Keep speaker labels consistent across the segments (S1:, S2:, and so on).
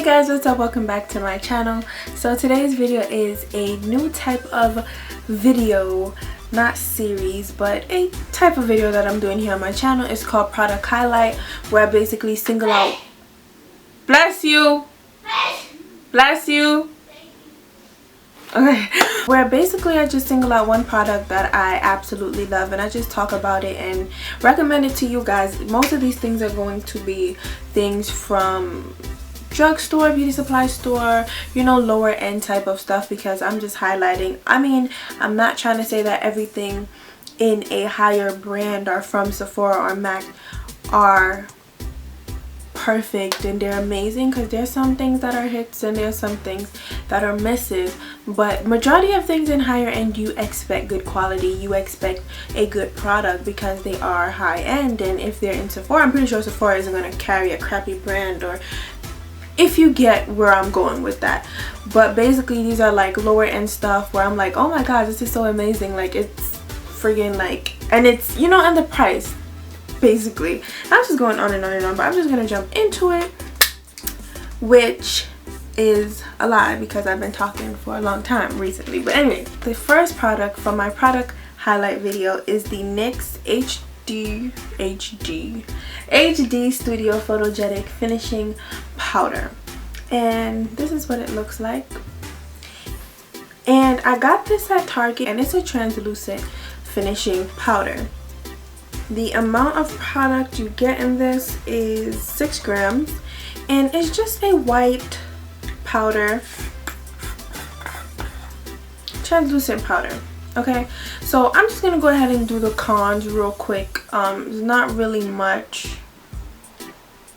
S1: guys, what's up? Welcome back to my channel. So today's video is a new type of video, not series, but a type of video that I'm doing here on my channel. It's called product highlight, where I basically single out, bless you, okay, where basically I just single out one product that I absolutely love and I just talk about it and recommend it to you guys. Most of these things are going to be things from drugstore, beauty supply store, you know, lower end type of stuff, because I'm just highlighting. I mean, I'm not trying to say that everything in a higher brand or from Sephora or MAC are perfect and they're amazing, because there's some things that are hits and there's some things that are misses, but majority of things in higher end, you expect good quality, you expect a good product because they are high end. And if they're in Sephora, I'm pretty sure Sephora isn't going to carry a crappy brand, or if you get where I'm going with that. But basically these are like lower end stuff where I'm like, oh my god, this is so amazing, like it's friggin' like, and it's, you know, and the price. Basically, I'm just going on and on and on, but I'm just gonna jump into it, which is a lie because I've been talking for a long time recently. But anyway, the first product from my product highlight video is the NYX HD Studio Photogenic Finishing Powder, and this is what it looks like. And I got this at Target, and it's a translucent finishing powder. The amount of product you get in this is 6 grams, and it's just a white powder, translucent powder. Okay, so I'm just gonna go ahead and do the cons real quick. It's not really much,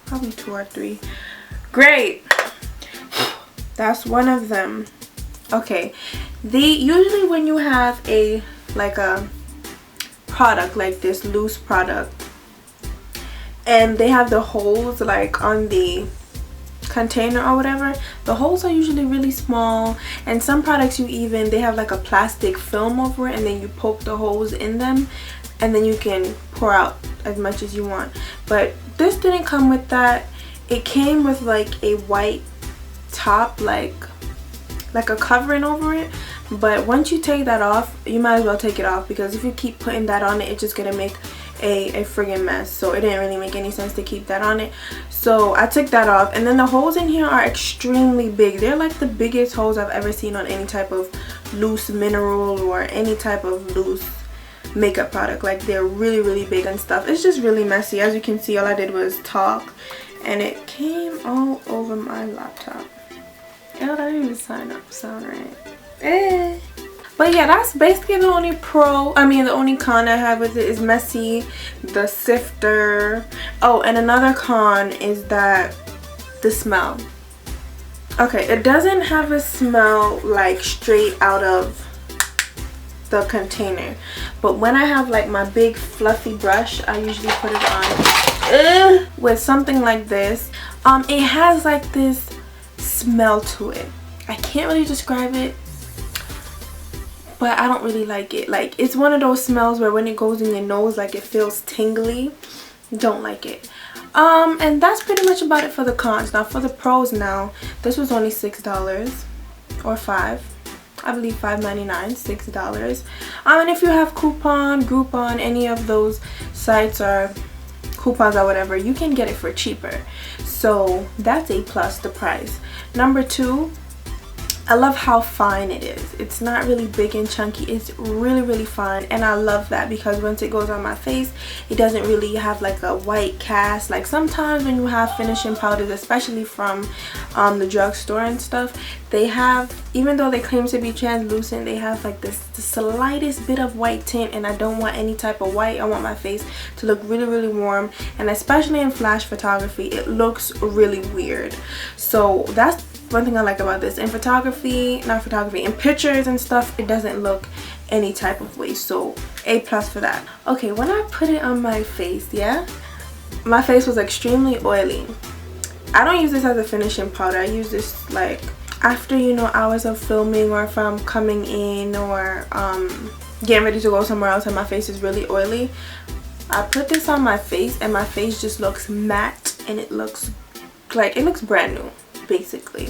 S1: probably 2 or 3. Great, that's one of them. Okay, usually when you have a product like this, loose product, and they have the holes like on the container or whatever, the holes are usually really small, and some products they have like a plastic film over it, and then you poke the holes in them and then you can pour out as much as you want. But this didn't come with that. It came with like a white top, like a covering over it. But once you take that off, you might as well take it off, because if you keep putting that on it, it's just gonna make a friggin' mess. So it didn't really make any sense to keep that on it, so I took that off. And then the holes in here are extremely big. They're like the biggest holes I've ever seen on any type of loose mineral or any type of loose makeup product. Like, they're really big and stuff. It's just really messy. As you can see, all I did was talk and it came all over my laptop. Yo, that didn't even sound right. But yeah, that's basically the only the only con I have with it is messy, the sifter. Oh, and another con is that the smell. Okay, it doesn't have a smell like straight out of the container, but when I have like my big fluffy brush, I usually put it on with something like this. It has like this smell to it. I can't really describe it, but I don't really like it. Like, it's one of those smells where when it goes in your nose, like, it feels tingly. Don't like it. And that's pretty much about it for the cons. Now for the pros, now this was only $6 or $5, I believe $5.99, $6. And if you have coupon, Groupon, any of those sites or coupons or whatever, you can get it for cheaper. So that's a plus, the price. Number 2, I love how fine it is. It's not really big and chunky. It's really fine, and I love that, because once it goes on my face, it doesn't really have like a white cast. Like, sometimes when you have finishing powders, especially from the drugstore and stuff, they have, even though they claim to be translucent, they have like the slightest bit of white tint, and I don't want any type of white. I want my face to look really warm, and especially in flash photography, it looks really weird. So that's one thing I like about this. In in pictures and stuff, it doesn't look any type of way, so A+ for that. Okay, when I put it on my face, yeah, my face was extremely oily. I don't use this as a finishing powder. I use this like after, you know, hours of filming, or if I'm coming in or getting ready to go somewhere else and my face is really oily. I put this on my face and my face just looks matte, and it looks brand new. basically.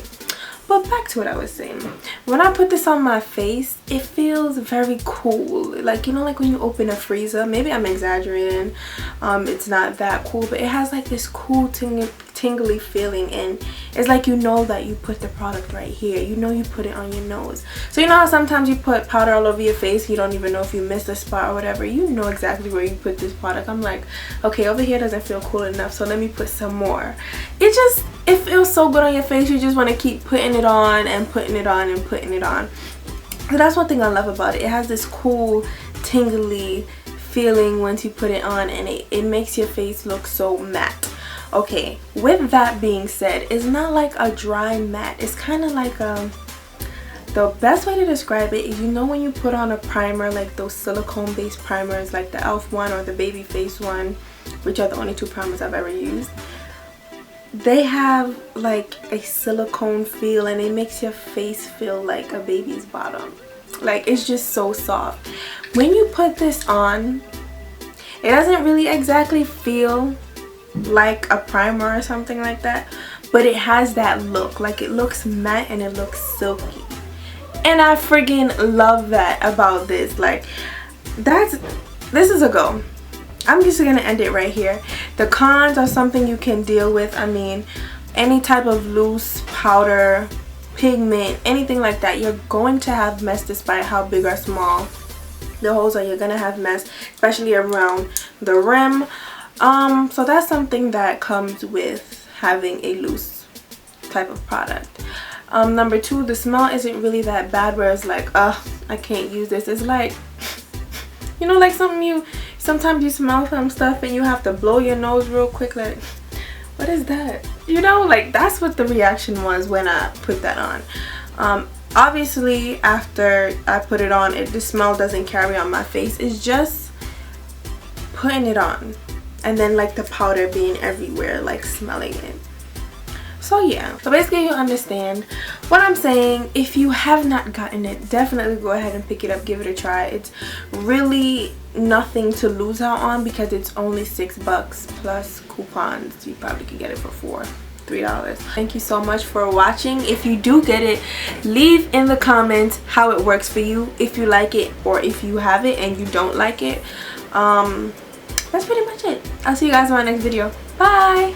S1: But back to what I was saying. When I put this on my face, it feels very cool. Like, you know, like when you open a freezer. Maybe I'm exaggerating. It's not that cool, but it has like this cool tingly feeling, and it's like you know that you put the product right here. You know you put it on your nose. So you know how sometimes you put powder all over your face, you don't even know if you missed a spot or whatever. You know exactly where you put this product. I'm like, okay, over here doesn't feel cool enough, so let me put some more. It feels so good on your face. You just want to keep putting it on and putting it on and putting it on. So that's one thing I love about it. It has this cool tingly feeling once you put it on, and it makes your face look so matte. Okay, with that being said, it's not like a dry matte. It's kind of like the best way to describe it is, you know, when you put on a primer, like those silicone based primers like the e.l.f. one or the baby face one, which are the only 2 primers I've ever used. They have like a silicone feel, and it makes your face feel like a baby's bottom. Like, it's just so soft. When you put this on, it doesn't really exactly feel like a primer or something like that, but it has that look. Like, it looks matte and it looks silky, and I friggin' love that about this. Like, this is a go. I'm just gonna end it right here. The cons are something you can deal with. I mean, any type of loose powder, pigment, anything like that, you're going to have mess despite how big or small the holes are. You're gonna have mess, especially around the rim. So that's something that comes with having a loose type of product. Number 2, the smell isn't really that bad where it's like, I can't use this. It's like, you know, like sometimes you smell some stuff and you have to blow your nose real quick, like, what is that? You know, like, that's what the reaction was when I put that on. Obviously after I put it on, the smell doesn't carry on my face. It's just putting it on and then like the powder being everywhere, like smelling it. So yeah, so basically you understand what I'm saying. If you have not gotten it, definitely go ahead and pick it up, give it a try. It's really nothing to lose out on because it's only $6 plus coupons. You probably can get it for $3. Thank you so much for watching. If you do get it, leave in the comments how it works for you, if you like it or if you have it and you don't like it. That's pretty much it. I'll see you guys in my next video. Bye.